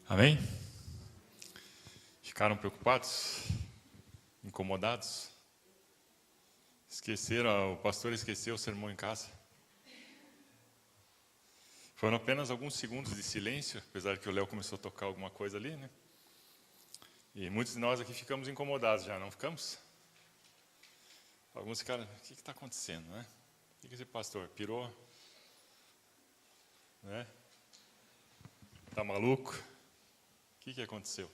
Amém? Ficaram preocupados? Incomodados? Esqueceram, o pastor esqueceu o sermão em casa? Foram apenas alguns segundos de silêncio, apesar que o Léo começou a tocar alguma coisa ali, né? E muitos de nós aqui ficamos incomodados já, não ficamos? Alguns ficaram, o que está acontecendo, né? O que esse pastor pirou? Né? Está maluco? O que aconteceu?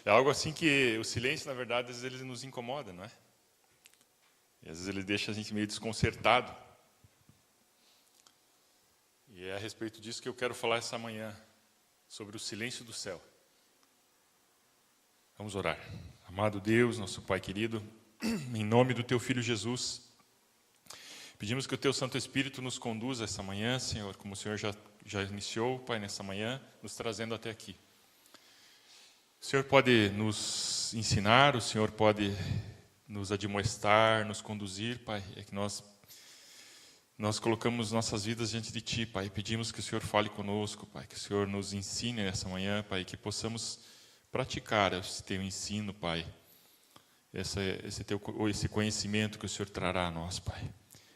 É algo assim que o silêncio, na verdade, às vezes ele nos incomoda, não é? E às vezes ele deixa a gente meio desconcertado. E é a respeito disso que eu quero falar essa manhã, sobre o silêncio do céu. Vamos orar. Amado Deus, nosso Pai querido, em nome do Teu Filho Jesus, pedimos que o Teu Santo Espírito nos conduza essa manhã, Senhor, como o Senhor já iniciou, Pai, nessa manhã, nos trazendo até aqui. O Senhor pode nos ensinar, o Senhor pode nos admoestar, nos conduzir, Pai. É que nós colocamos nossas vidas diante de Ti, Pai.Esse que o Senhor fale conosco, Pai. Que o Senhor nos ensine nessa manhã, Pai. Que possamos praticar esse Teu ensino, Pai. Esse conhecimento que o Senhor trará a nós, Pai.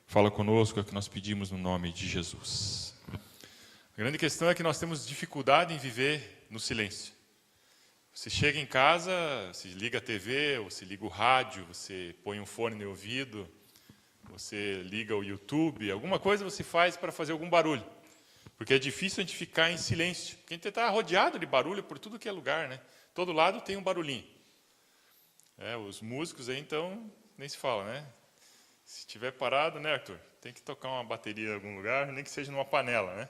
Fala conosco, é o que nós pedimos no nome de Jesus. A grande questão é que nós temos dificuldade em viver no silêncio. Você chega em casa, você liga a TV, ou você liga o rádio, você põe um fone no ouvido, você liga o YouTube, alguma coisa você faz para fazer algum barulho. Porque é difícil a gente ficar em silêncio. Porque a gente está rodeado de barulho por tudo que é lugar, né? Todo lado tem um barulhinho. Os músicos aí, então, nem se fala, né? Se estiver parado, né, Arthur? Tem que tocar uma bateria em algum lugar, nem que seja numa panela, né?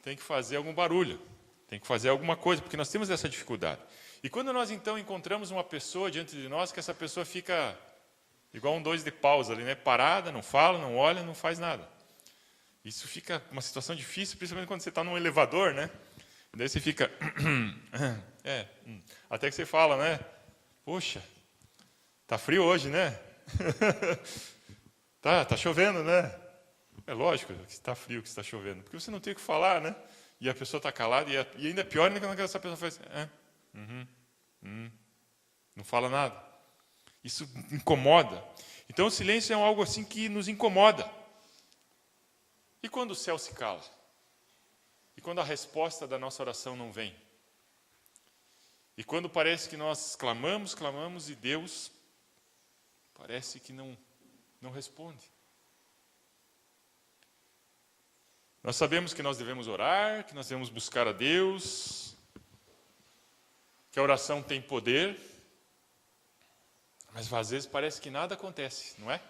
Tem que fazer algum barulho. Tem que fazer alguma coisa, porque nós temos essa dificuldade. E quando nós, então, encontramos uma pessoa diante de nós, que essa pessoa fica igual um 2 de pausa ali, né? Parada, não fala, não olha, não faz nada. Isso fica uma situação difícil, principalmente quando você está num elevador, né? E daí você fica... Até que você fala, né? Poxa, tá frio hoje, né? tá chovendo, né? É lógico que está frio, que está chovendo, porque você não tem o que falar, né? E a pessoa está calada, e ainda é pior ainda quando essa pessoa faz... não fala nada. Isso incomoda. Então o silêncio é algo assim que nos incomoda. E quando o céu se cala? E quando a resposta da nossa oração não vem? E quando parece que nós clamamos e Deus parece que não responde? Nós sabemos que nós devemos orar, que nós devemos buscar a Deus, que a oração tem poder, mas às vezes parece que nada acontece, não é?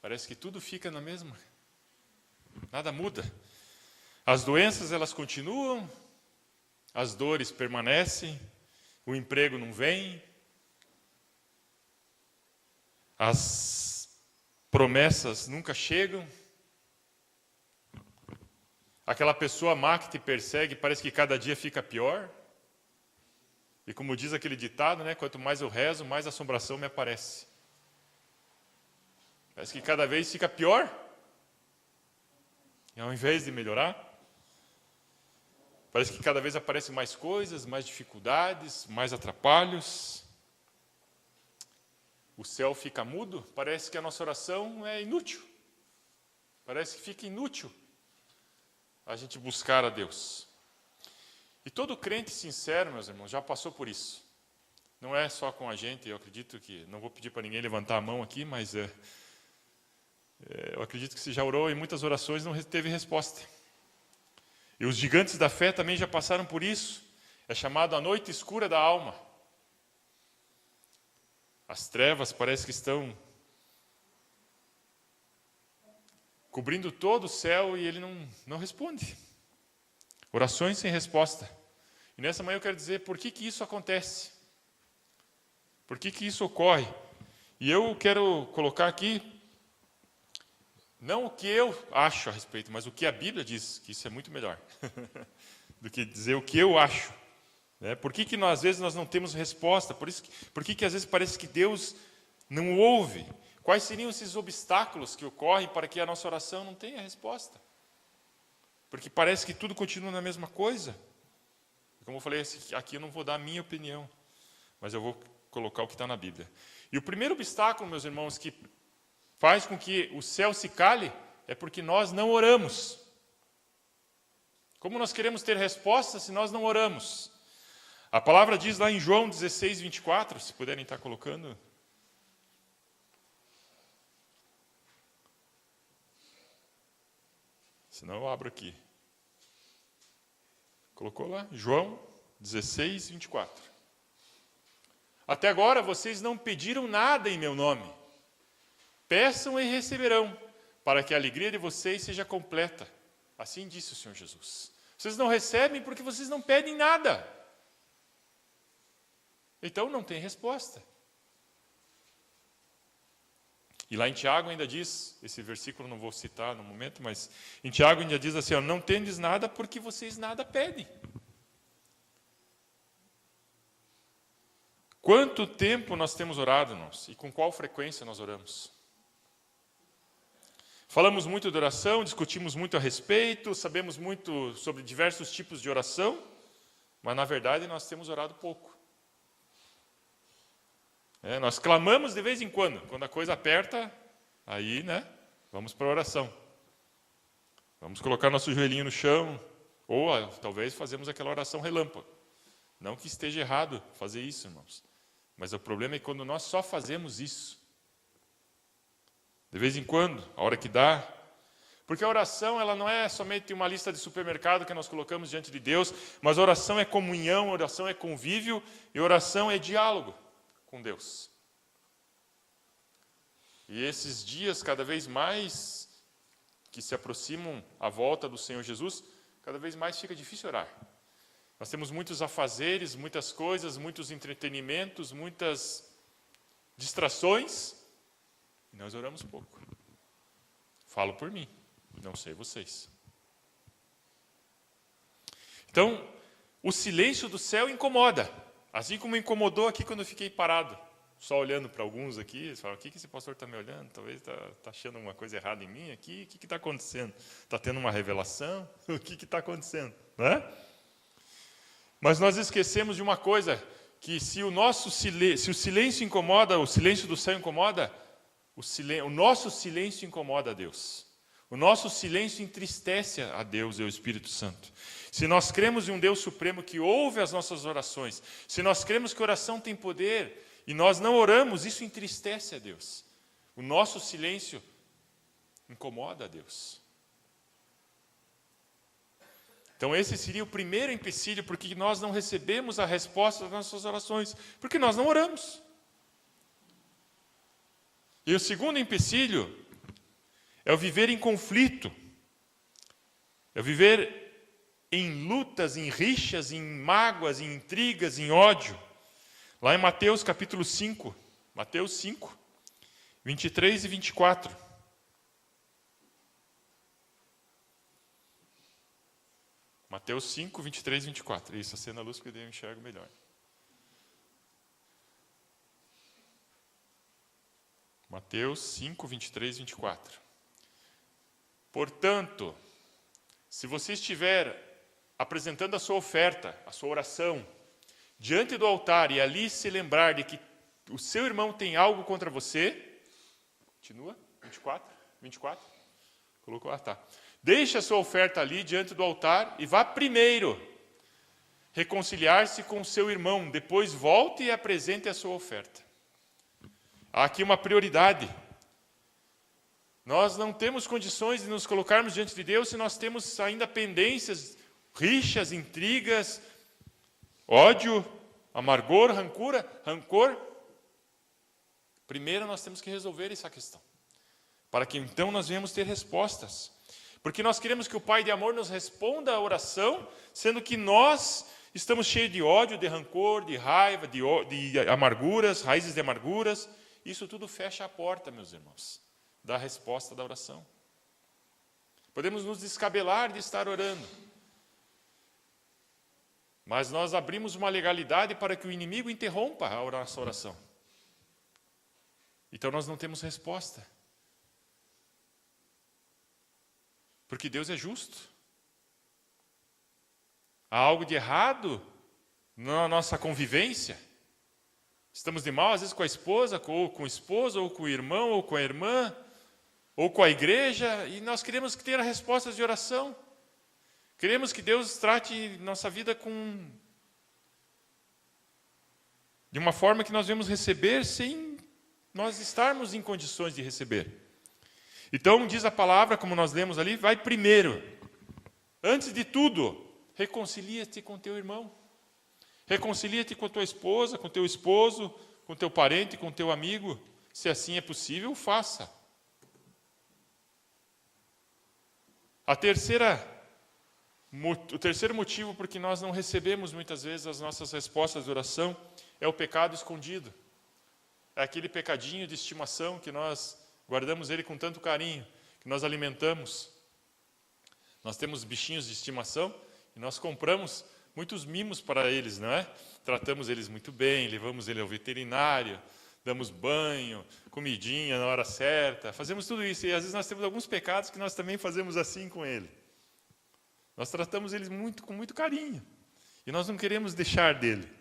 Parece que tudo fica na mesma, nada muda. As doenças, elas continuam, as dores permanecem, o emprego não vem, as promessas nunca chegam. Aquela pessoa má que te persegue, parece que cada dia fica pior. E como diz aquele ditado, né? Quanto mais eu rezo, mais assombração me aparece. Parece que cada vez fica pior. E ao invés de melhorar, parece que cada vez aparecem mais coisas, mais dificuldades, mais atrapalhos. O céu fica mudo, parece que a nossa oração é inútil. Parece que fica inútil a gente buscar a Deus. E todo crente sincero, meus irmãos, já passou por isso. Não é só com a gente, eu acredito que... Não vou pedir para ninguém levantar a mão aqui, mas eu acredito que você já orou e muitas orações não teve resposta. E os gigantes da fé também já passaram por isso. É chamado a noite escura da alma. As trevas parece que estão cobrindo todo o céu e ele não responde. Orações sem resposta. E nessa manhã eu quero dizer por que isso acontece. Por que isso ocorre. E eu quero colocar aqui, não o que eu acho a respeito, mas o que a Bíblia diz, que isso é muito melhor do que dizer o que eu acho. Por que às vezes nós não temos resposta? Por que às vezes parece que Deus não ouve? Quais seriam esses obstáculos que ocorrem para que a nossa oração não tenha resposta? Porque parece que tudo continua na mesma coisa. Como eu falei, aqui eu não vou dar a minha opinião, mas eu vou colocar o que está na Bíblia. E o primeiro obstáculo, meus irmãos, que faz com que o céu se cale, é porque nós não oramos. Como nós queremos ter resposta se nós não oramos? A palavra diz lá em João 16, 24, se puderem estar colocando. Senão eu abro aqui. Colocou lá? João 16, 24. Até agora vocês não pediram nada em meu nome. Peçam e receberão, para que a alegria de vocês seja completa. Assim disse o Senhor Jesus. Vocês não recebem porque vocês não pedem nada. Então não tem resposta. E lá em Tiago ainda diz, esse versículo não vou citar no momento, mas em Tiago ainda diz assim, ó, não tendes nada porque vocês nada pedem. Quanto tempo nós temos orado, irmãos? E com qual frequência nós oramos? Falamos muito de oração, discutimos muito a respeito, sabemos muito sobre diversos tipos de oração, mas na verdade nós temos orado pouco. Nós clamamos de vez em quando a coisa aperta, aí, vamos para a oração. Vamos colocar nosso joelhinho no chão, ou talvez fazemos aquela oração relâmpago. Não que esteja errado fazer isso, irmãos, mas o problema é quando nós só fazemos isso. De vez em quando, a hora que dá. Porque a oração, ela não é somente uma lista de supermercado que nós colocamos diante de Deus, mas a oração é comunhão, a oração é convívio, e a oração é diálogo com Deus. E esses dias, cada vez mais, que se aproximam à volta do Senhor Jesus, cada vez mais fica difícil orar. Nós temos muitos afazeres, muitas coisas, muitos entretenimentos, muitas distrações, e nós oramos pouco. Falo por mim, não sei vocês. Então, o silêncio do céu incomoda. Assim como incomodou aqui quando eu fiquei parado, só olhando para alguns aqui, eles falam, o que esse pastor está me olhando? Talvez está achando uma coisa errada em mim aqui, o que está acontecendo? Está tendo uma revelação? O que está acontecendo? Mas nós esquecemos de uma coisa, que se o silêncio incomoda, o silêncio do céu incomoda, o nosso silêncio incomoda a Deus. O nosso silêncio entristece a Deus e ao Espírito Santo. Se nós cremos em um Deus supremo que ouve as nossas orações, se nós cremos que a oração tem poder e nós não oramos, isso entristece a Deus. O nosso silêncio incomoda a Deus. Então esse seria o primeiro empecilho porque nós não recebemos a resposta das nossas orações, porque nós não oramos. E o segundo empecilho é o viver em conflito, é o viver em lutas, em rixas, em mágoas, em intrigas, em ódio. Lá em Mateus capítulo 5, Mateus 5, 23 e 24. Mateus 5, 23 e 24. Isso, acenda a luz que eu enxergo melhor. Mateus 5, 23 e 24. Portanto, se você estiver apresentando a sua oferta, a sua oração, diante do altar e ali se lembrar de que o seu irmão tem algo contra você, continua, 24, colocou, tá. Deixe a sua oferta ali diante do altar e vá primeiro reconciliar-se com o seu irmão, depois volte e apresente a sua oferta. Há aqui uma prioridade. Nós não temos condições de nos colocarmos diante de Deus se nós temos ainda pendências, rixas, intrigas, ódio, amargor, rancor. Primeiro nós temos que resolver essa questão, para que então nós venhamos ter respostas. Porque nós queremos que o Pai de amor nos responda a oração, sendo que nós estamos cheios de ódio, de rancor, de raiva, de amarguras, raízes de amarguras. Isso tudo fecha a porta, meus irmãos, da resposta da oração. Podemos nos descabelar de estar orando, mas nós abrimos uma legalidade para que o inimigo interrompa a nossa oração. Então nós não temos resposta. Porque Deus é justo. Há algo de errado na nossa convivência? Estamos de mal, às vezes, com a esposa, ou com o esposo, ou com o irmão, ou com a irmã, ou com a igreja, e nós queremos ter respostas de oração. Queremos que Deus trate nossa vida de uma forma que nós vamos receber sem nós estarmos em condições de receber. Então, diz a palavra, como nós lemos ali, vai primeiro. Antes de tudo, reconcilia-te com teu irmão. Reconcilia-te com tua esposa, com teu esposo, com teu parente, com teu amigo. Se assim é possível, faça. O terceiro motivo por que nós não recebemos muitas vezes as nossas respostas de oração é o pecado escondido. É aquele pecadinho de estimação que nós guardamos ele com tanto carinho, que nós alimentamos. Nós temos bichinhos de estimação e nós compramos muitos mimos para eles, não é? Tratamos eles muito bem, levamos ele ao veterinário, damos banho, comidinha na hora certa, fazemos tudo isso. E às vezes nós temos alguns pecados que nós também fazemos assim com ele. Nós tratamos eles com muito carinho. E nós não queremos deixar dele.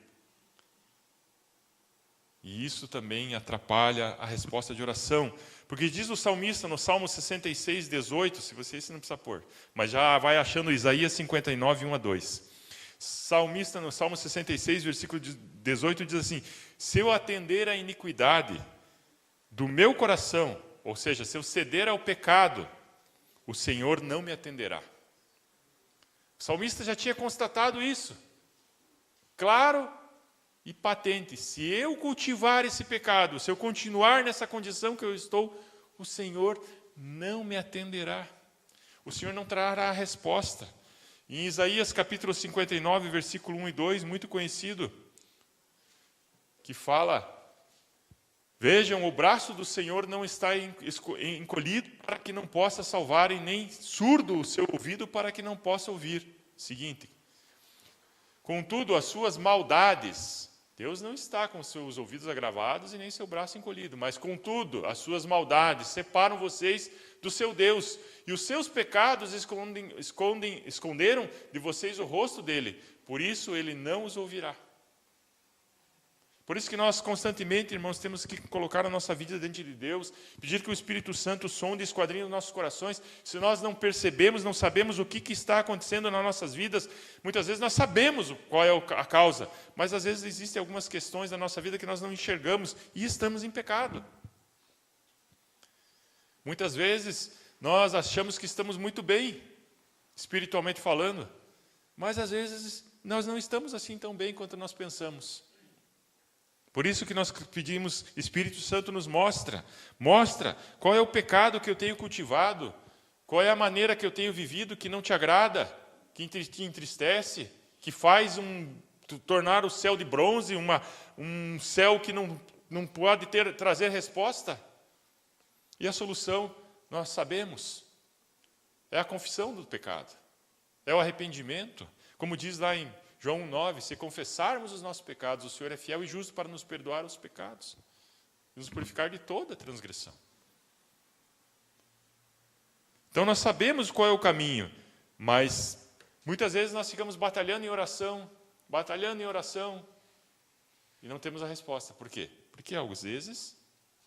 E isso também atrapalha a resposta de oração. Porque diz o salmista no Salmo 66, 18, se você não precisa pôr, mas já vai achando Isaías 59, 1 a 2. Salmista no Salmo 66, versículo 18, diz assim: se eu atender à iniquidade do meu coração, ou seja, se eu ceder ao pecado, o Senhor não me atenderá. O salmista já tinha constatado isso. Claro e patente. Se eu cultivar esse pecado, se eu continuar nessa condição que eu estou, o Senhor não me atenderá. O Senhor não trará a resposta. Em Isaías capítulo 59, versículo 1 e 2, muito conhecido, que fala: vejam, o braço do Senhor não está encolhido para que não possa salvar, e nem surdo o seu ouvido para que não possa ouvir. Seguinte: contudo, as suas maldades, Deus não está com seus ouvidos agravados e nem seu braço encolhido, mas contudo, as suas maldades separam vocês do seu Deus, e os seus pecados esconderam de vocês o rosto dele, por isso ele não os ouvirá. Por isso que nós constantemente, irmãos, temos que colocar a nossa vida diante de Deus, pedir que o Espírito Santo sonde e esquadrinhe os nossos corações. Se nós não percebemos, não sabemos o que está acontecendo nas nossas vidas, muitas vezes nós sabemos qual é a causa, mas às vezes existem algumas questões da nossa vida que nós não enxergamos e estamos em pecado. Muitas vezes nós achamos que estamos muito bem, espiritualmente falando, mas às vezes nós não estamos assim tão bem quanto nós pensamos. Por isso que nós pedimos, Espírito Santo nos mostra qual é o pecado que eu tenho cultivado, qual é a maneira que eu tenho vivido que não te agrada, que te entristece, que faz tornar o céu de bronze, um céu que não pode trazer resposta. E a solução, nós sabemos, é a confissão do pecado, é o arrependimento. Como diz lá em João 9, se confessarmos os nossos pecados, o Senhor é fiel e justo para nos perdoar os pecados e nos purificar de toda transgressão. Então nós sabemos qual é o caminho, mas muitas vezes nós ficamos batalhando em oração, e não temos a resposta. Por quê? Porque às vezes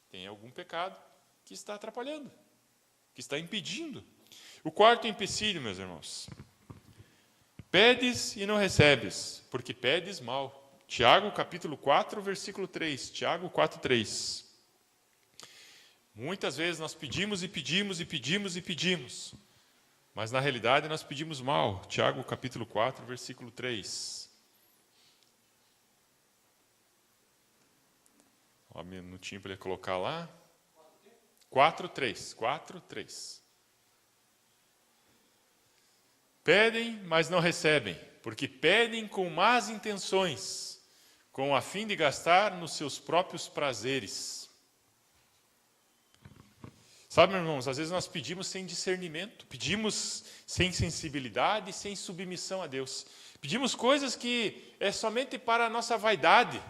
tem algum pecado que está atrapalhando, que está impedindo. O quarto empecilho, meus irmãos: pedes e não recebes, porque pedes mal. Tiago capítulo 4, versículo 3. Tiago 4, 3. Muitas vezes nós pedimos e pedimos e pedimos e pedimos, mas na realidade nós pedimos mal. Tiago capítulo 4, versículo 3. Um minutinho para ele colocar lá. 4, 3. Pedem, mas não recebem, porque pedem com más intenções, com a fim de gastar nos seus próprios prazeres. Sabe, meus irmãos, às vezes nós pedimos sem discernimento, pedimos sem sensibilidade, sem submissão a Deus. Pedimos coisas que é somente para a nossa vaidade,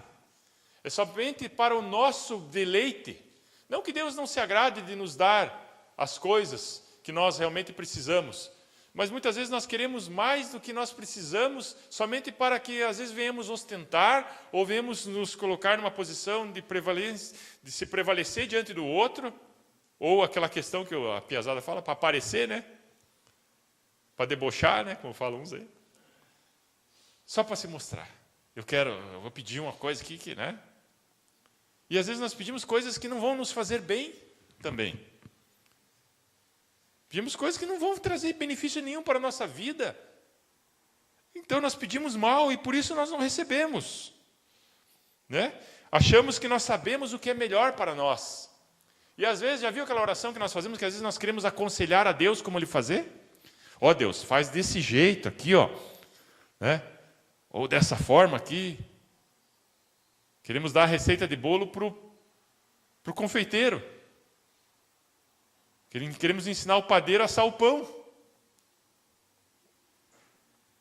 é somente para o nosso deleite. Não que Deus não se agrade de nos dar as coisas que nós realmente precisamos, mas muitas vezes nós queremos mais do que nós precisamos, somente para que às vezes venhamos ostentar, ou venhamos nos colocar numa posição de se prevalecer diante do outro, ou aquela questão que a piazada fala, para aparecer, né? Para debochar, né? Como falam uns aí. Só para se mostrar. Eu vou pedir uma coisa aqui, né? E às vezes nós pedimos coisas que não vão nos fazer bem também. Pedimos coisas que não vão trazer benefício nenhum para a nossa vida. Então nós pedimos mal e por isso nós não recebemos. Né? Achamos que nós sabemos o que é melhor para nós. E às vezes, já viu aquela oração que nós fazemos, que às vezes nós queremos aconselhar a Deus como ele fazer? Ó Deus, faz desse jeito aqui, ó. Né? Ou dessa forma aqui. Queremos dar a receita de bolo para o confeiteiro. Queremos ensinar o padeiro a assar o pão.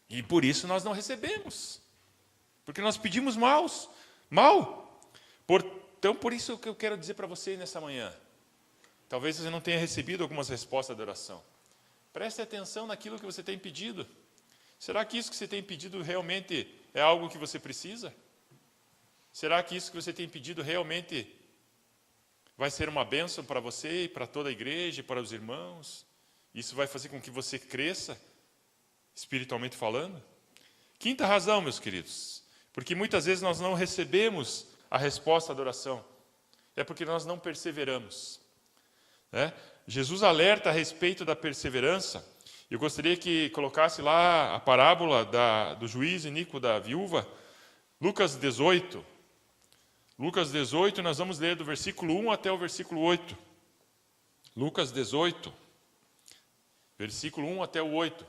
E por isso nós não recebemos. Porque nós pedimos mal. Então, por isso que eu quero dizer para você nessa manhã. Talvez você não tenha recebido algumas respostas da oração. Preste atenção naquilo que você tem pedido. Será que isso que você tem pedido realmente é algo que você precisa? Será que isso que você tem pedido realmente vai ser uma bênção para você e para toda a igreja e para os irmãos? Isso vai fazer com que você cresça, espiritualmente falando? Quinta razão, meus queridos, porque muitas vezes nós não recebemos a resposta da oração. É porque nós não perseveramos. Né? Jesus alerta a respeito da perseverança. Eu gostaria que colocasse lá a parábola do juiz iníquo da viúva, Lucas 18. Lucas 18, nós vamos ler do versículo 1 até o versículo 8. Lucas 18, versículo 1 até o 8.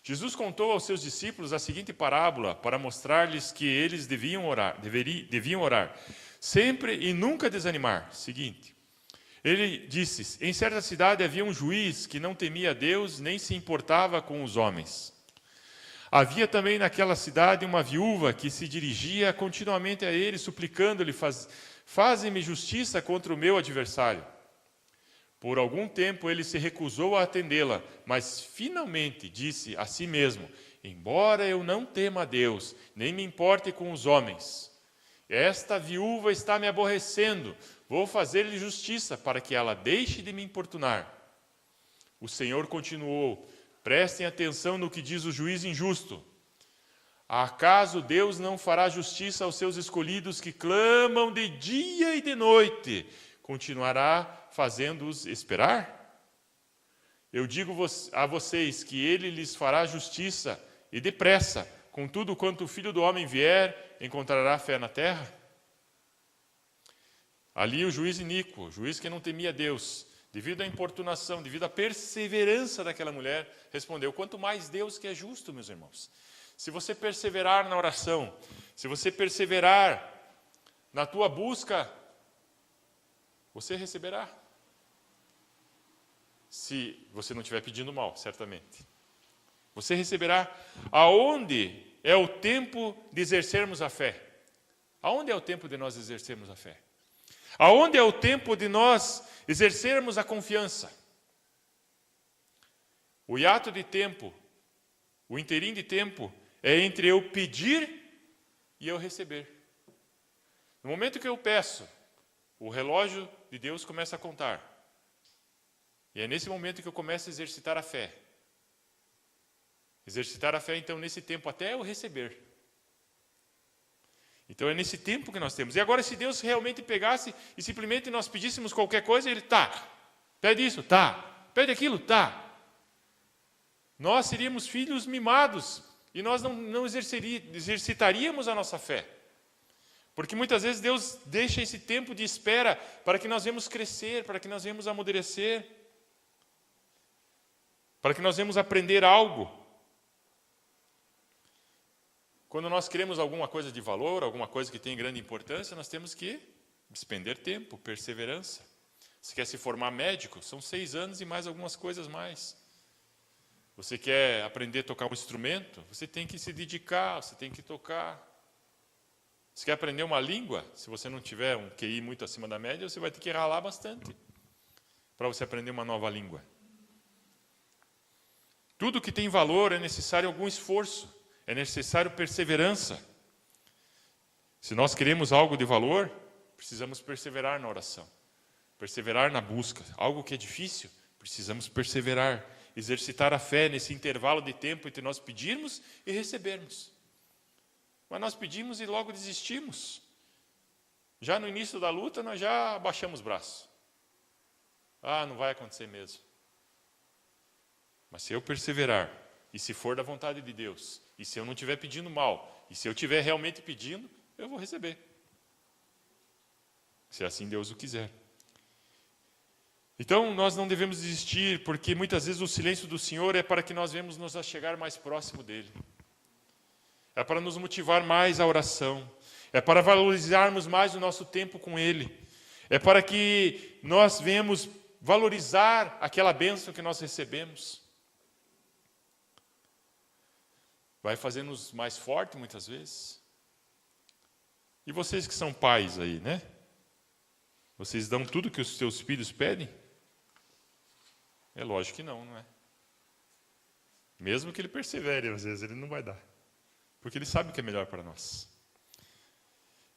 Jesus contou aos seus discípulos a seguinte parábola para mostrar-lhes que eles deviam orar, sempre e nunca desanimar. Seguinte, ele disse, em certa cidade havia um juiz que não temia a Deus, nem se importava com os homens. Havia também naquela cidade uma viúva que se dirigia continuamente a ele, suplicando-lhe, faze-me justiça contra o meu adversário. Por algum tempo ele se recusou a atendê-la, mas finalmente disse a si mesmo, embora eu não tema a Deus, nem me importe com os homens, esta viúva está me aborrecendo, vou fazer-lhe justiça para que ela deixe de me importunar. O Senhor continuou, prestem atenção no que diz o juiz injusto. Acaso Deus não fará justiça aos seus escolhidos que clamam de dia e de noite? Continuará fazendo-os esperar? Eu digo a vocês que ele lhes fará justiça e depressa, contudo, quanto o Filho do Homem vier, encontrará fé na terra? Ali o juiz iníquo, o juiz que não temia Deus, devido à importunação, devido à perseverança daquela mulher, respondeu, quanto mais Deus que é justo, meus irmãos. Se você perseverar na oração, se você perseverar na tua busca, você receberá. Se você não estiver pedindo mal, certamente. Você receberá. Aonde é o tempo de exercermos a fé? Aonde é o tempo de nós exercermos a fé? Aonde é o tempo de nós exercermos a confiança? O hiato de tempo, o interim de tempo, é entre eu pedir e eu receber. No momento que eu peço, o relógio de Deus começa a contar. E é nesse momento que eu começo a exercitar a fé. Exercitar a fé, então, nesse tempo, até eu receber. Então, é nesse tempo que nós temos. E agora, se Deus realmente pegasse e simplesmente nós pedíssemos qualquer coisa, Ele, tá, pede isso, tá, pede aquilo, tá. Nós seríamos filhos mimados e nós não exercitaríamos a nossa fé. Porque muitas vezes Deus deixa esse tempo de espera para que nós venhamos crescer, para que nós venhamos amadurecer, para que nós venhamos aprender algo. Quando nós queremos alguma coisa de valor, alguma coisa que tem grande importância, nós temos que despender tempo, perseverança. Você quer se formar médico? São 6 anos e mais algumas coisas mais. Você quer aprender a tocar um instrumento? Você tem que se dedicar, você tem que tocar. Você quer aprender uma língua? Se você não tiver um QI muito acima da média, você vai ter que ralar bastante para você aprender uma nova língua. Tudo que tem valor é necessário algum esforço, é necessário perseverança. Se nós queremos algo de valor, precisamos perseverar na oração, perseverar na busca. Algo que é difícil, precisamos perseverar, exercitar a fé nesse intervalo de tempo entre nós pedirmos e recebermos. Mas nós pedimos e logo desistimos. Já no início da luta, nós já abaixamos o braço. Não vai acontecer mesmo. Mas se eu perseverar, e se for da vontade de Deus, e se eu não estiver pedindo mal, e se eu estiver realmente pedindo, eu vou receber. Se assim Deus o quiser. Então, nós não devemos desistir, porque muitas vezes o silêncio do Senhor é para que nós venhamos nos achegar mais próximo dEle. É para nos motivar mais à oração. É para valorizarmos mais o nosso tempo com Ele. É para que nós venhamos valorizar aquela bênção que nós recebemos. Vai fazer-nos mais fortes muitas vezes. E vocês que são pais aí, né? Vocês dão tudo que os seus filhos pedem? É lógico que não, não é? Mesmo que ele persevere, às vezes ele não vai dar. Porque ele sabe o que é melhor para nós.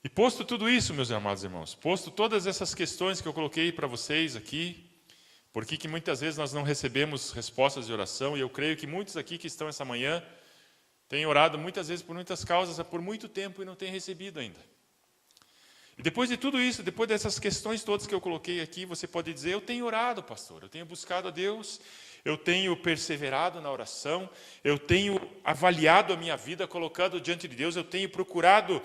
E posto tudo isso, meus amados irmãos, posto todas essas questões que eu coloquei para vocês aqui, por que muitas vezes nós não recebemos respostas de oração, e eu creio que muitos aqui que estão essa manhã têm orado muitas vezes por muitas causas, por muito tempo e não têm recebido ainda. E depois de tudo isso, depois dessas questões todas que eu coloquei aqui, você pode dizer, eu tenho orado, pastor, eu tenho buscado a Deus, eu tenho perseverado na oração, eu tenho avaliado a minha vida, colocado diante de Deus, eu tenho procurado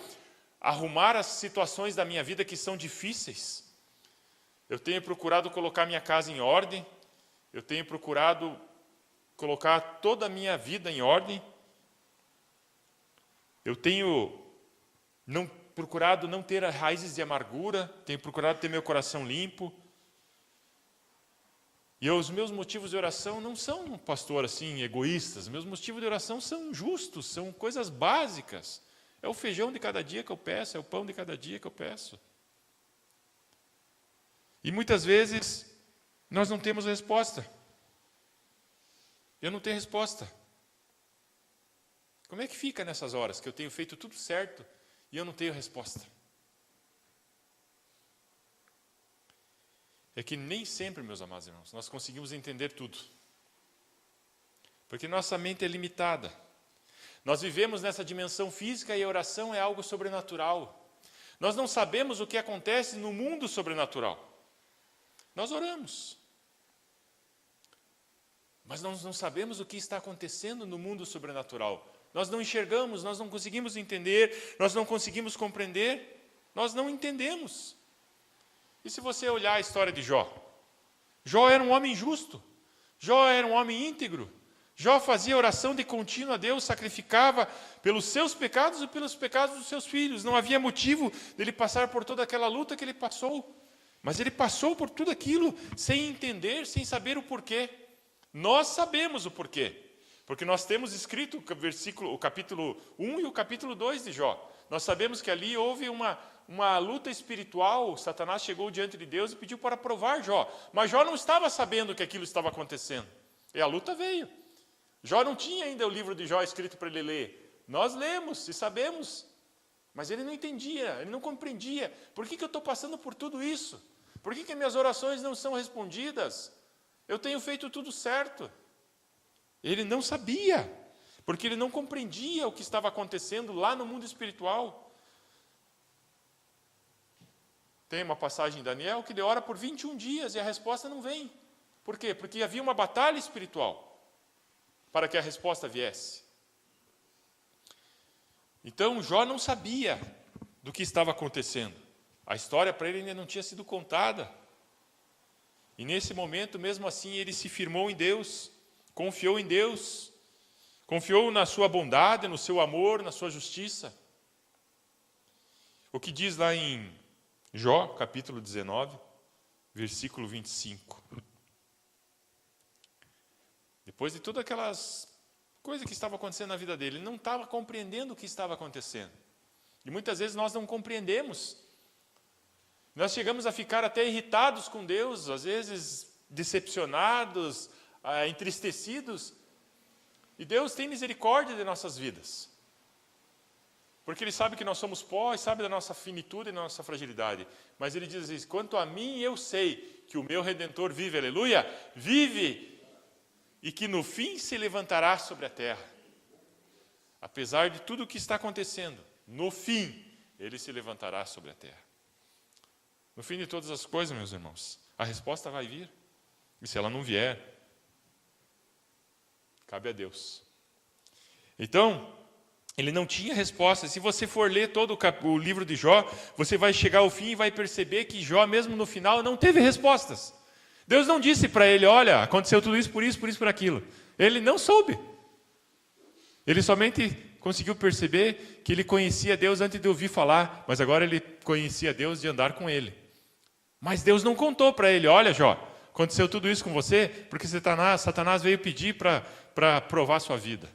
arrumar as situações da minha vida que são difíceis. Eu tenho procurado colocar minha casa em ordem, eu tenho procurado colocar toda a minha vida em ordem, eu tenho procurado não ter raízes de amargura, tenho procurado ter meu coração limpo. E os meus motivos de oração não são, pastor, assim, egoístas. Meus motivos de oração são justos, são coisas básicas. É o feijão de cada dia que eu peço, é o pão de cada dia que eu peço. E muitas vezes nós não temos resposta. Eu não tenho resposta. Como é que fica nessas horas que eu tenho feito tudo certo e eu não tenho resposta? É que nem sempre, meus amados irmãos, nós conseguimos entender tudo. Porque nossa mente é limitada. Nós vivemos nessa dimensão física e a oração é algo sobrenatural. Nós não sabemos o que acontece no mundo sobrenatural. Nós oramos. Mas nós não sabemos o que está acontecendo no mundo sobrenatural. Nós não enxergamos, nós não conseguimos entender, nós não conseguimos compreender, nós não entendemos. E se você olhar a história de Jó? Jó era um homem justo. Jó era um homem íntegro. Jó fazia oração de contínuo a Deus, sacrificava pelos seus pecados e pelos pecados dos seus filhos. Não havia motivo dele passar por toda aquela luta que ele passou. Mas ele passou por tudo aquilo sem entender, sem saber o porquê. Nós sabemos o porquê. Porque nós temos escrito o capítulo 1 e o capítulo 2 de Jó. Nós sabemos que ali houve uma luta espiritual. Satanás chegou diante de Deus e pediu para provar Jó. Mas Jó não estava sabendo que aquilo estava acontecendo. E a luta veio. Jó não tinha ainda o livro de Jó escrito para ele ler. Nós lemos e sabemos. Mas ele não entendia, ele não compreendia. Por que eu estou passando por tudo isso? Por que minhas orações não são respondidas? Eu tenho feito tudo certo. Ele não sabia, porque ele não compreendia o que estava acontecendo lá no mundo espiritual. Tem uma passagem em Daniel que ele ora por 21 dias e a resposta não vem. Por quê? Porque havia uma batalha espiritual para que a resposta viesse. Então, Jó não sabia do que estava acontecendo. A história para ele ainda não tinha sido contada. E nesse momento, mesmo assim, ele se firmou em Deus, confiou em Deus, confiou na sua bondade, no seu amor, na sua justiça. O que diz lá em Jó, capítulo 19, versículo 25. Depois de todas aquelas coisas que estavam acontecendo na vida dele, ele não estava compreendendo o que estava acontecendo. E muitas vezes nós não compreendemos. Nós chegamos a ficar até irritados com Deus, às vezes decepcionados, entristecidos, E Deus tem misericórdia de nossas vidas. Porque Ele sabe que nós somos pó, e sabe da nossa finitude e da nossa fragilidade. Mas Ele diz assim, quanto a mim, eu sei que o meu Redentor vive, aleluia, vive, e que no fim se levantará sobre a terra. Apesar de tudo o que está acontecendo, no fim, Ele se levantará sobre a terra. No fim de todas as coisas, meus irmãos, a resposta vai vir. E se ela não vier, cabe a Deus. Então, ele não tinha resposta. Se você for ler todo o livro de Jó, você vai chegar ao fim e vai perceber que Jó, mesmo no final, não teve respostas. Deus não disse para ele, olha, aconteceu tudo isso, por aquilo. Ele não soube. Ele somente conseguiu perceber que ele conhecia Deus antes de ouvir falar, mas agora ele conhecia Deus de andar com ele. Mas Deus não contou para ele, olha Jó, aconteceu tudo isso com você porque Satanás veio pedir para provar a sua vida.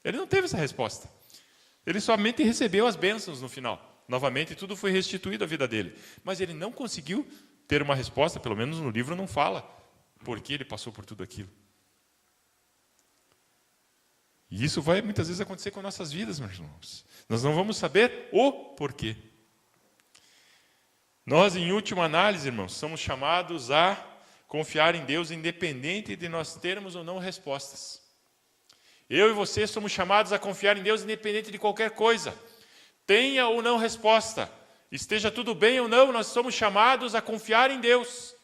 Ele não teve essa resposta. Ele somente recebeu as bênçãos no final. Novamente, tudo foi restituído à vida dele. Mas ele não conseguiu ter uma resposta, pelo menos no livro não fala, por que ele passou por tudo aquilo. E isso vai muitas vezes acontecer com nossas vidas, meus irmãos. Nós não vamos saber o porquê. Nós, em última análise, irmãos, somos chamados a confiar em Deus, independente de nós termos ou não respostas. Eu e você somos chamados a confiar em Deus, independente de qualquer coisa. Tenha ou não resposta, esteja tudo bem ou não, nós somos chamados a confiar em Deus.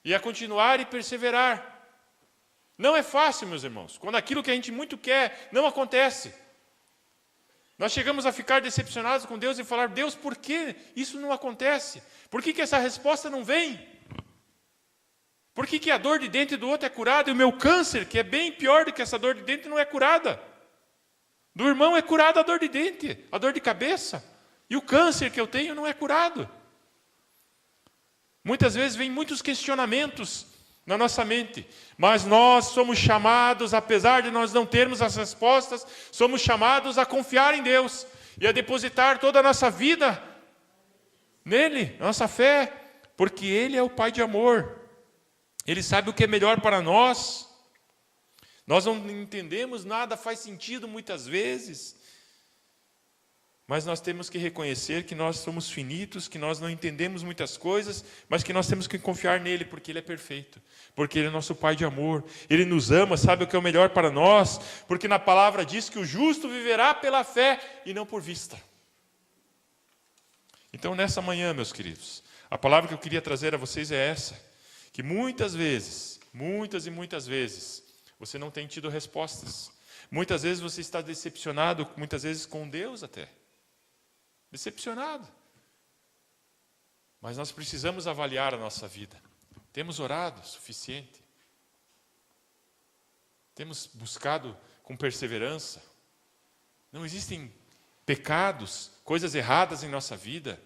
E a continuar e perseverar. Não é fácil, meus irmãos, quando aquilo que a gente muito quer não acontece. Nós chegamos a ficar decepcionados com Deus e falar, Deus, por que isso não acontece? Por que essa resposta não vem? Por que a dor de dente do outro é curada e o meu câncer, que é bem pior do que essa dor de dente, não é curada? Do irmão é curada a dor de dente, a dor de cabeça. E o câncer que eu tenho não é curado. Muitas vezes vem muitos questionamentos na nossa mente, mas nós somos chamados, apesar de nós não termos as respostas, somos chamados a confiar em Deus e a depositar toda a nossa vida nele, nossa fé, porque Ele é o Pai de amor. Ele sabe o que é melhor para nós. Nós não entendemos nada, faz sentido muitas vezes, mas nós temos que reconhecer que nós somos finitos, que nós não entendemos muitas coisas, mas que nós temos que confiar nele, porque Ele é perfeito, porque Ele é nosso Pai de amor, Ele nos ama, sabe o que é o melhor para nós, porque na palavra diz que o justo viverá pela fé e não por vista. Então, nessa manhã, meus queridos, a palavra que eu queria trazer a vocês é essa, que muitas vezes, você não tem tido respostas. Muitas vezes você está decepcionado, muitas vezes com Deus até. Decepcionado. Mas nós precisamos avaliar a nossa vida. Temos orado o suficiente? Temos buscado com perseverança? Não existem pecados, coisas erradas em nossa vida?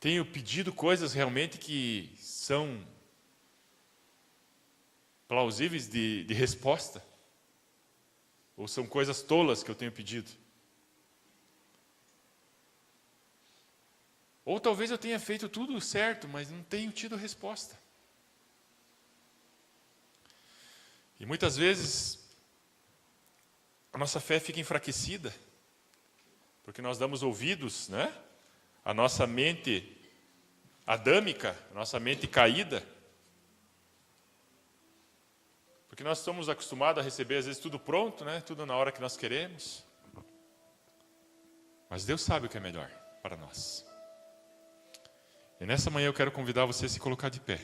Tenho pedido coisas realmente que são plausíveis de resposta? Ou são coisas tolas que eu tenho pedido? Ou talvez eu tenha feito tudo certo, mas não tenho tido resposta. E muitas vezes a nossa fé fica enfraquecida, porque nós damos ouvidos, né? A nossa mente adâmica, a nossa mente caída, porque nós estamos acostumados a receber às vezes tudo pronto, né? Tudo na hora que nós queremos. Mas Deus sabe o que é melhor para nós. E nessa manhã eu quero convidar você a se colocar de pé.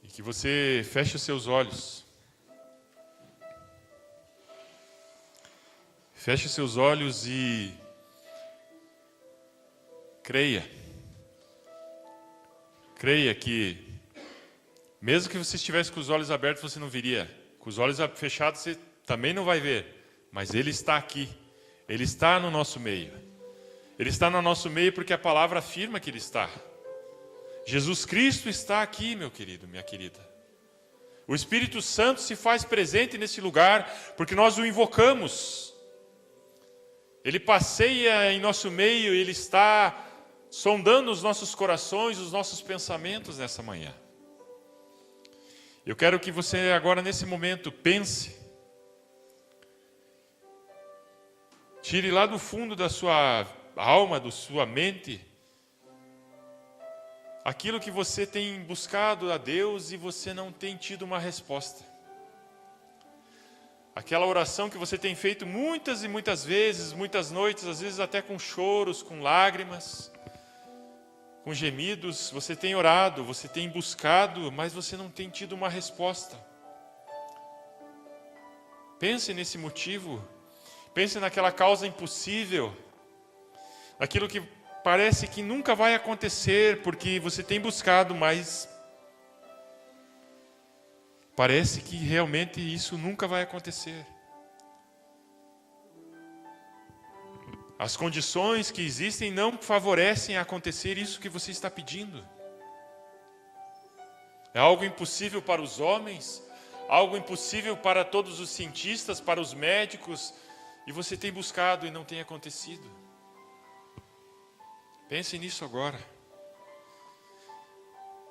E que você feche os seus olhos. Feche os seus olhos e creia. Creia que, mesmo que você estivesse com os olhos abertos, você não viria. Com os olhos fechados, você também não vai ver. Mas Ele está aqui. Ele está no nosso meio. Ele está no nosso meio porque a palavra afirma que Ele está. Jesus Cristo está aqui, meu querido, minha querida. O Espírito Santo se faz presente nesse lugar porque nós o invocamos. Ele passeia em nosso meio, Ele está sondando os nossos corações, os nossos pensamentos nessa manhã. Eu quero que você agora, nesse momento, pense. Tire lá do fundo da sua alma, da sua mente, aquilo que você tem buscado a Deus e você não tem tido uma resposta. Aquela oração que você tem feito muitas e muitas vezes, muitas noites, às vezes até com choros, com lágrimas, com gemidos. Você tem orado, você tem buscado, mas você não tem tido uma resposta. Pense nesse motivo. Pense naquela causa impossível. Aquilo que parece que nunca vai acontecer, porque você tem buscado, mas parece que realmente isso nunca vai acontecer. As condições que existem não favorecem a acontecer isso que você está pedindo. É algo impossível para os homens, algo impossível para todos os cientistas, para os médicos, e você tem buscado e não tem acontecido. Pense nisso agora.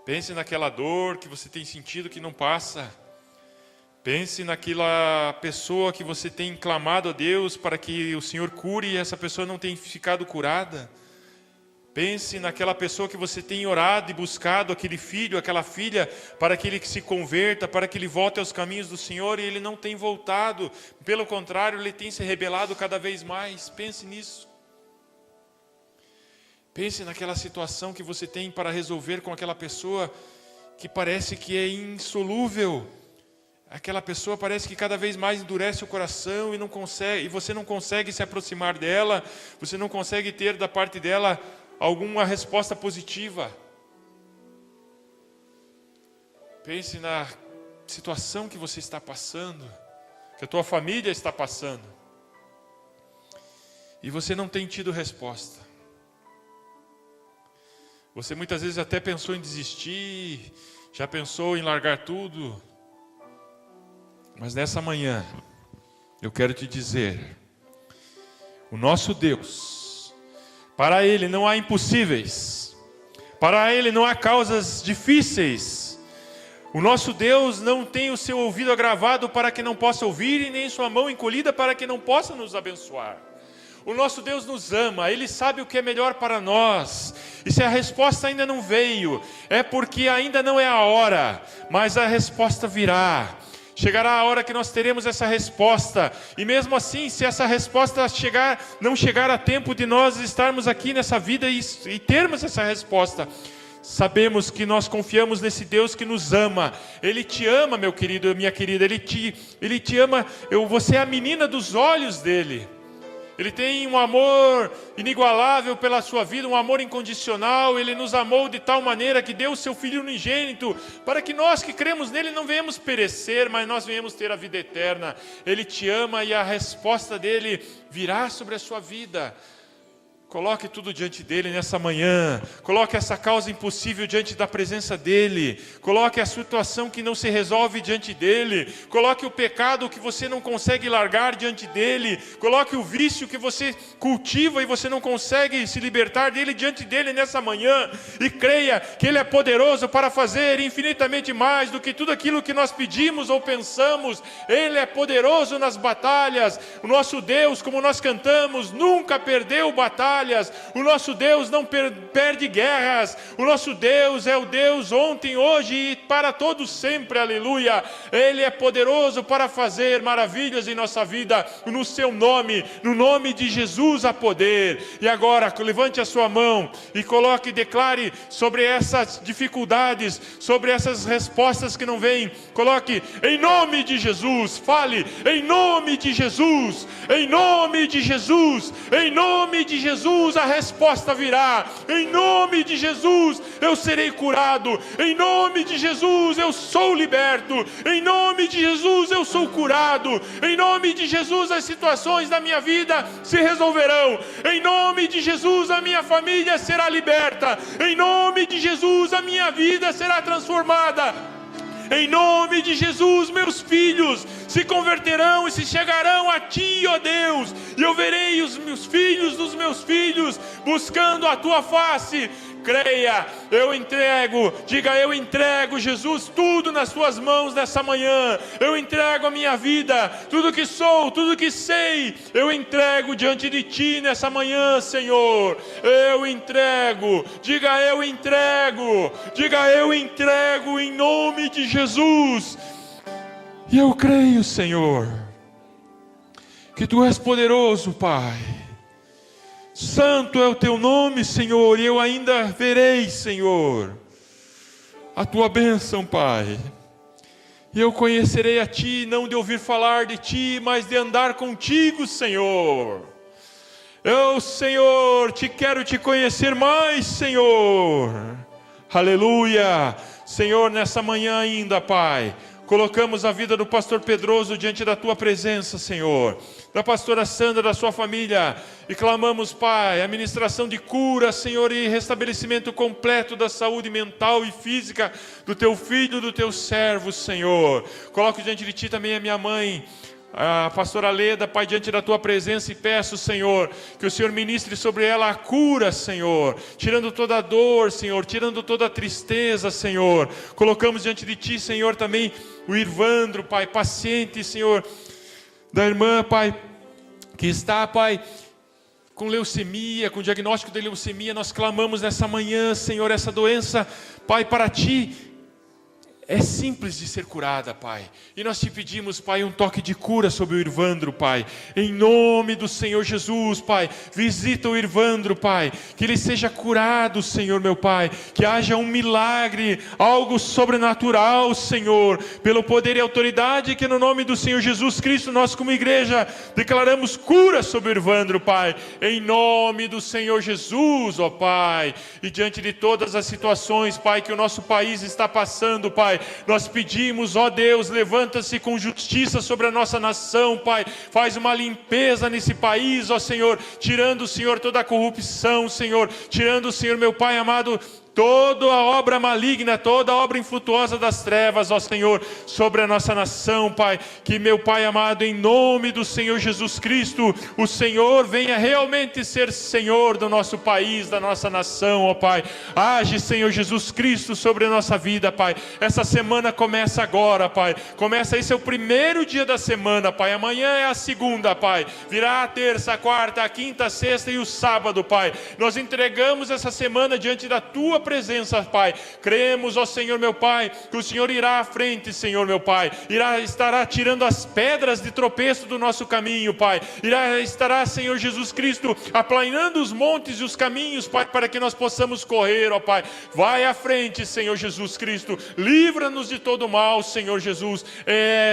Pense naquela dor que você tem sentido que não passa. Pense naquela pessoa que você tem clamado a Deus para que o Senhor cure e essa pessoa não tem ficado curada. Pense naquela pessoa que você tem orado e buscado, aquele filho, aquela filha, para que ele se converta, para que ele volte aos caminhos do Senhor, e ele não tem voltado. Pelo contrário, ele tem se rebelado cada vez mais. Pense nisso. Pense naquela situação que você tem para resolver com aquela pessoa que parece que é insolúvel. Aquela pessoa parece que cada vez mais endurece o coração e você não consegue se aproximar dela, você não consegue ter da parte dela alguma resposta positiva. Pense na situação que você está passando, que a tua família está passando, e você não tem tido resposta. Você muitas vezes até pensou em desistir, já pensou em largar tudo. Mas nessa manhã, eu quero te dizer, o nosso Deus, para Ele não há impossíveis, para Ele não há causas difíceis. O nosso Deus não tem o seu ouvido agravado para que não possa ouvir, e nem sua mão encolhida para que não possa nos abençoar. O nosso Deus nos ama, Ele sabe o que é melhor para nós. E se a resposta ainda não veio, é porque ainda não é a hora, mas a resposta virá. Chegará a hora que nós teremos essa resposta. E mesmo assim, se essa resposta não chegar a tempo de nós estarmos aqui nessa vida e termos essa resposta, sabemos que nós confiamos nesse Deus que nos ama. Ele te ama, meu querido, minha querida. Ele te ama. Você é a menina dos olhos dele. Ele tem um amor inigualável pela sua vida, um amor incondicional. Ele nos amou de tal maneira que deu o seu Filho unigênito, para que nós que cremos nele não venhamos perecer, mas nós venhamos ter a vida eterna. Ele te ama e a resposta dele virá sobre a sua vida. Coloque tudo diante dele nessa manhã. Coloque essa causa impossível diante da presença dele. Coloque a situação que não se resolve diante dele. Coloque o pecado que você não consegue largar diante dele. Coloque o vício que você cultiva e você não consegue se libertar dele diante dele nessa manhã. E creia que ele é poderoso para fazer infinitamente mais do que tudo aquilo que nós pedimos ou pensamos. Ele é poderoso nas batalhas. O nosso Deus, como nós cantamos, nunca perdeu batalha. O nosso Deus não perde guerras. O nosso Deus é o Deus ontem, hoje e para todos sempre, aleluia. Ele é poderoso para fazer maravilhas em nossa vida, no seu nome, no nome de Jesus há poder. E agora, levante a sua mão e coloque e declare sobre essas dificuldades, sobre essas respostas que não vêm. Coloque, em nome de Jesus. Fale, em nome de Jesus, em nome de Jesus, em nome de Jesus. A resposta virá. Em nome de Jesus eu serei curado. Em nome de Jesus eu sou liberto. Em nome de Jesus eu sou curado. Em nome de Jesus as situações da minha vida se resolverão. Em nome de Jesus a minha família será liberta. Em nome de Jesus a minha vida será transformada. Em nome de Jesus, meus filhos se converterão e se chegarão a Ti, ó Deus, e eu verei os meus filhos dos meus filhos buscando a Tua face. Creia, eu entrego, diga: eu entrego, Jesus, tudo nas Tuas mãos nessa manhã. Eu entrego a minha vida, tudo que sou, tudo que sei, eu entrego diante de Ti nessa manhã, Senhor. Eu entrego, diga: eu entrego, diga: eu entrego em nome de Jesus. E eu creio, Senhor, que Tu és poderoso, Pai. Santo é o Teu nome, Senhor, e eu ainda verei, Senhor, a Tua bênção, Pai. E eu conhecerei a Ti, não de ouvir falar de Ti, mas de andar contigo, Senhor. Eu, Senhor, quero Te conhecer mais, Senhor. Aleluia. Senhor, nessa manhã ainda, Pai, colocamos a vida do pastor Pedroso diante da Tua presença, Senhor, da pastora Sandra, da sua família, e clamamos, Pai, a ministração de cura, Senhor, e restabelecimento completo da saúde mental e física do Teu filho, do Teu servo, Senhor. Coloco diante de Ti também a minha mãe, a pastora Leda, Pai, diante da Tua presença, e peço, Senhor, que o Senhor ministre sobre ela a cura, Senhor, tirando toda a dor, Senhor, tirando toda a tristeza, Senhor. Colocamos diante de Ti, Senhor, também o Irvandro, Pai, paciente, Senhor, da irmã, Pai, que está, Pai, com leucemia, com diagnóstico de leucemia. Nós clamamos nessa manhã, Senhor, essa doença, Pai, para Ti é simples de ser curada, Pai. E nós Te pedimos, Pai, um toque de cura sobre o Irvandro, Pai. Em nome do Senhor Jesus, Pai. Visita o Irvandro, Pai. Que ele seja curado, Senhor, meu Pai. Que haja um milagre, algo sobrenatural, Senhor. Pelo poder e autoridade que no nome do Senhor Jesus Cristo, nós como igreja, declaramos cura sobre o Irvandro, Pai. Em nome do Senhor Jesus, ó Pai. E diante de todas as situações, Pai, que o nosso país está passando, Pai, nós pedimos, ó Deus, levanta-se com justiça sobre a nossa nação, Pai, faz uma limpeza nesse país, ó Senhor, tirando, Senhor, toda a corrupção, Senhor, tirando, Senhor, meu Pai amado, toda a obra maligna, toda a obra infrutuosa das trevas, ó Senhor, sobre a nossa nação, Pai. Que, meu Pai amado, em nome do Senhor Jesus Cristo, o Senhor venha realmente ser Senhor do nosso país, da nossa nação, ó Pai. Age, Senhor Jesus Cristo, sobre a nossa vida, Pai. Essa semana começa agora, Pai. Esse é o primeiro dia da semana, Pai. Amanhã é a segunda, Pai. Virá a terça, a quarta, a quinta, a sexta e o sábado, Pai. Nós entregamos essa semana diante da Tua presença, Pai. Cremos, ó Senhor, meu Pai, que o Senhor irá à frente, Senhor, meu Pai. Estará tirando as pedras de tropeço do nosso caminho, Pai. Estará, Senhor Jesus Cristo, aplanando os montes e os caminhos, Pai, para que nós possamos correr, ó Pai. Vai à frente, Senhor Jesus Cristo. Livra-nos de todo mal, Senhor Jesus.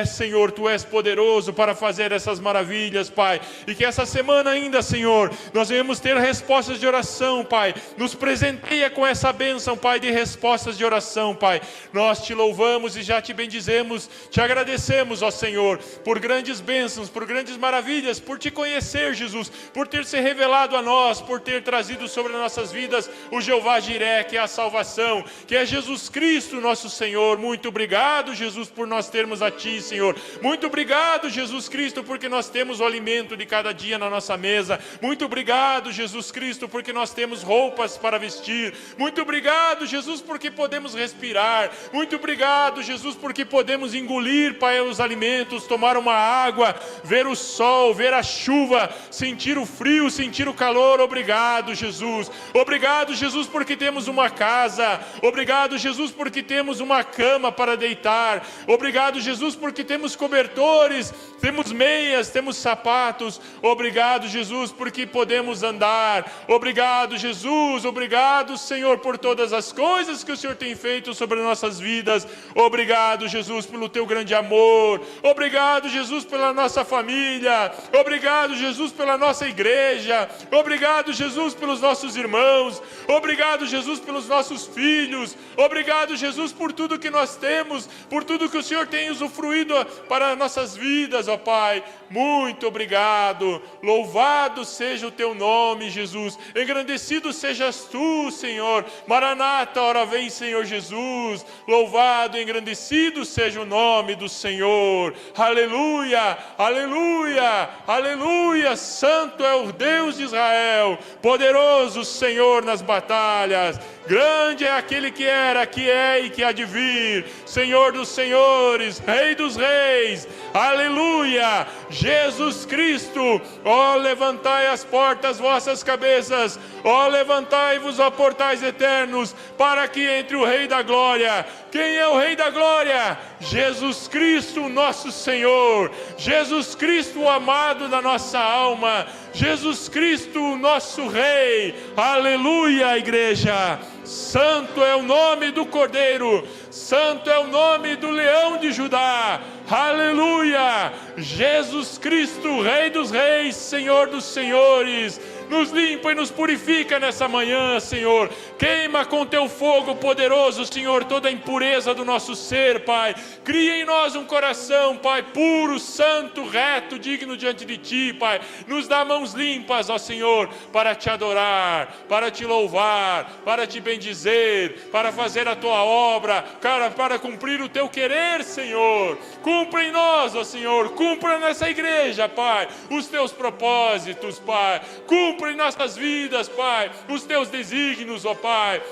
Senhor, Tu és poderoso para fazer essas maravilhas, Pai. E que essa semana ainda, Senhor, nós venhamos ter respostas de oração, Pai. Nos presenteia com essa bênção, Pai, de respostas de oração, Pai. Nós Te louvamos e já Te bendizemos, Te agradecemos, ó Senhor, por grandes bênçãos, por grandes maravilhas, por Te conhecer, Jesus, por ter se revelado a nós, por ter trazido sobre as nossas vidas o Jeová Jiré, que é a salvação, que é Jesus Cristo, nosso Senhor. Muito obrigado, Jesus, por nós termos a Ti, Senhor. Muito obrigado, Jesus Cristo, porque nós temos o alimento de cada dia na nossa mesa. Muito obrigado, Jesus Cristo, porque nós temos roupas para vestir. Muito obrigado, Jesus, porque podemos respirar. Muito obrigado, Jesus, porque podemos engolir, Pai, os alimentos, tomar uma água, ver o sol, ver a chuva, sentir o frio, sentir o calor. Obrigado, Jesus. Obrigado, Jesus, porque temos uma casa. Obrigado, Jesus, porque temos uma cama para deitar. Obrigado, Jesus, porque temos cobertores, temos meias, temos sapatos. Obrigado, Jesus, porque podemos andar. Obrigado, Jesus. Obrigado, Senhor, por todas as coisas que o Senhor tem feito sobre nossas vidas. Obrigado, Jesus, pelo Teu grande amor. Obrigado, Jesus, pela nossa família. Obrigado, Jesus, pela nossa igreja. Obrigado, Jesus, pelos nossos irmãos. Obrigado, Jesus, pelos nossos filhos. Obrigado, Jesus, por tudo que nós temos, por tudo que o Senhor tem usufruído para nossas vidas, ó Pai. Muito obrigado. Louvado seja o teu nome, Jesus. Engrandecido sejas tu, Senhor. Maranata, ora vem, Senhor Jesus. Louvado, engrandecido seja o nome do Senhor. Aleluia, aleluia, aleluia. Santo é o Deus de Israel. Poderoso Senhor nas batalhas. Grande é aquele que era, que é e que há de vir. Senhor dos senhores, Rei dos reis. Aleluia. Jesus Cristo. Ó, levantai as portas vossas cabeças. Ó, levantai-vos, ó portais eternos, para que entre o Rei da Glória. Quem é o Rei da Glória? Jesus Cristo, nosso Senhor. Jesus Cristo, o amado da nossa alma. Jesus Cristo, nosso Rei. Aleluia, igreja. Santo é o nome do Cordeiro. Santo é o nome do Leão de Judá. Aleluia. Jesus Cristo, Rei dos reis, Senhor dos senhores. Nos limpa e nos purifica nessa manhã, Senhor. Queima com teu fogo poderoso, Senhor, toda a impureza do nosso ser, Pai. Cria em nós um coração, Pai, puro, santo, reto, digno diante de Ti, Pai. Nos dá mãos limpas, ó Senhor, para Te adorar, para Te louvar, para Te bendizer, para fazer a Tua obra, cara, para cumprir o Teu querer, Senhor. Cumpra em nós, ó Senhor, cumpra nessa igreja, Pai, os Teus propósitos, Pai. Cumpra em nossas vidas, Pai, os Teus desígnios, ó Pai.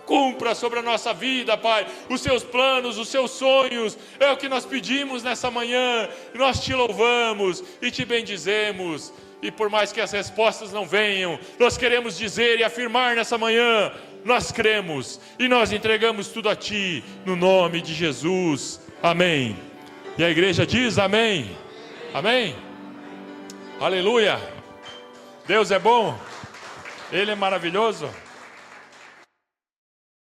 Cumpra sobre a nossa vida, Pai, os Seus planos, os Seus sonhos. É o que nós pedimos nessa manhã. Nós Te louvamos e Te bendizemos. E por mais que as respostas não venham, nós queremos dizer e afirmar nessa manhã: nós cremos e nós entregamos tudo a Ti, no nome de Jesus. Amém. E a igreja diz amém. Amém. Aleluia. Deus é bom, Ele é maravilhoso.